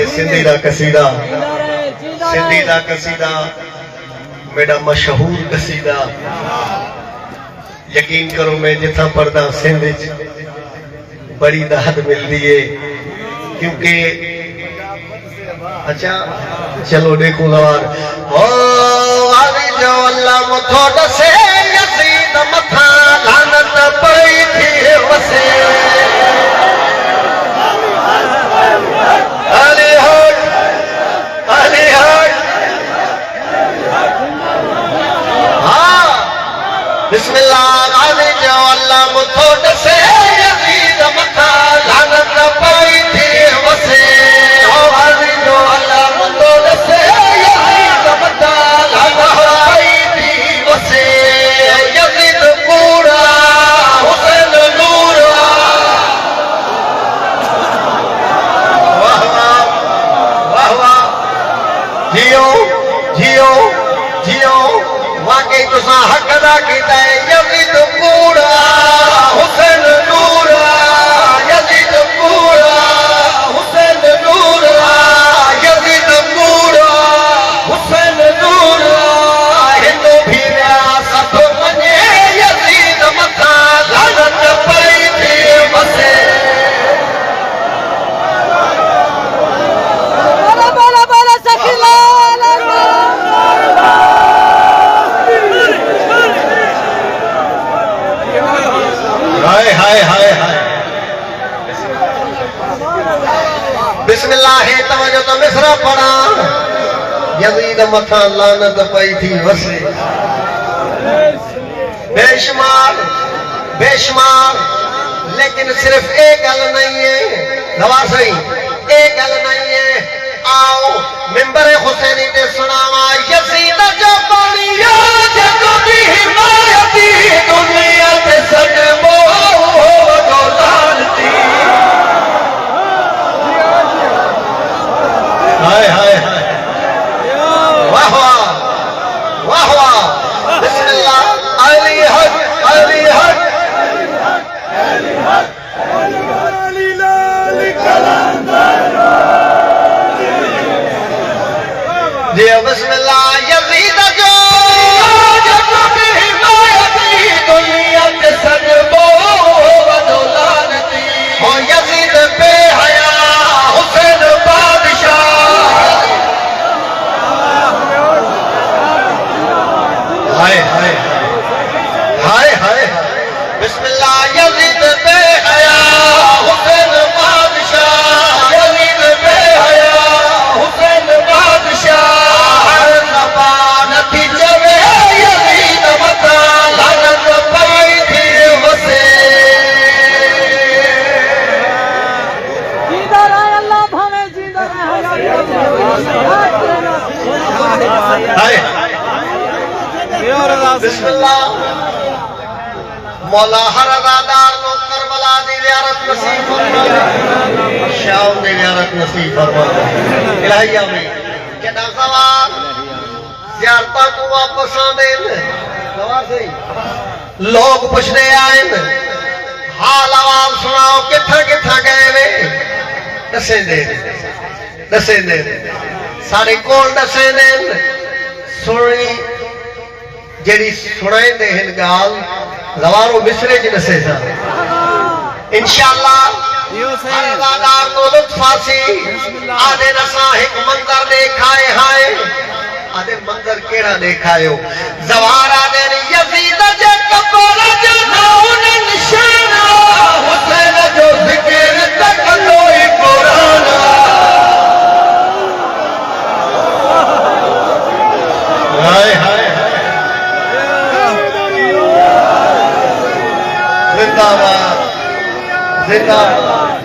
सिंधी दा कसीदा मेरा मशहूर कसीदा यकीन करो मैं जिथा पढ़दा सिंध बड़ी दाद मिलती है क्योंकि अच्छा चलो देखो लवार ओ आवी जो अल्लाह मथो दसे यजीद मथा लानत पई थी वसे अली हट हाँ बिस्मिल्लाह आवी जो अल्लाह मथो दसे यजीद मथा लानत पई थी वसे हक अदा किया यजीद पूरा हुसैन नूरा यजीद पूरा हुसैन नूरा यजीद पूरा हुसैन नूरा हिंदू भी रियासत मने यजीद मथा लानत पई थी वसे बोला बोला सखीला हाय हाय हाय बिस्मिल्लाह तवज्जो तो मिसरा पढ़ा यजीद मथा लानत पई थी वसे बेशुमार लेकिन सिर्फ एक गल नहीं है गवाह सही एक गल नहीं है आओ मिंबर हुसैनी ते सुनावा यजीद जो बनिया जदों दी हिमायती दुनिया ते सजबो हाय हाय हाय वाह वाह वाह वाह बिस्मिल्लाह अली हक अली हक अली लाल कलंदर जी बिस्मिल्लाह यजीद जो हिमायती दुनिया के सजबो वदौलती हो यजीद पे हया हुसैन हाय हाय हाय हाय बिस्मिल्लाह यजीद पे हया हुसैन बादशाह यजीद पे हया हुसैन बादशाह ज़बान थी जवे यजीद मथा लानत पई थी वसे जिंदा रहे अल्लाह भावे जिंदा रहे बिस्मिल्लाह मौला हर अज़ादार नो करबला दी ज़ियारत नसीब फरमा शाम दी ज़ियारत नसीब फरमा इलाही आमीन केड़ा सवाल ज़ियारतां को वापस आंदे गवाह सही लोग पुछदे आए हाल आवाज सुनाओ किथा किथा गए वे दसे दे सारे कोल दसे दे सुनी जेड़ी सुनाए दे हिन गाल लवारो मिसरे च दसे सा इंशाअल्लाह अज़ादार को लुत्फ आसी आदे रसा एक मंजर देखाए हाय आदे मंजर केड़ा देखायो जवारा दे यजीद जे कबर जो नाउन निशाना हुसैन जो जिक्र तक लोई कुरान हाय हाय जिंदाबाद जिंदाबाद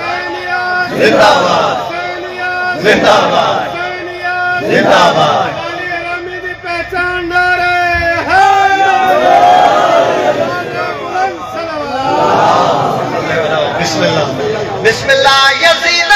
जिंदाबाद जिंदाबाद जिंदाबाद बिस्मिल्लाह बिस्मिल्लाह यजीद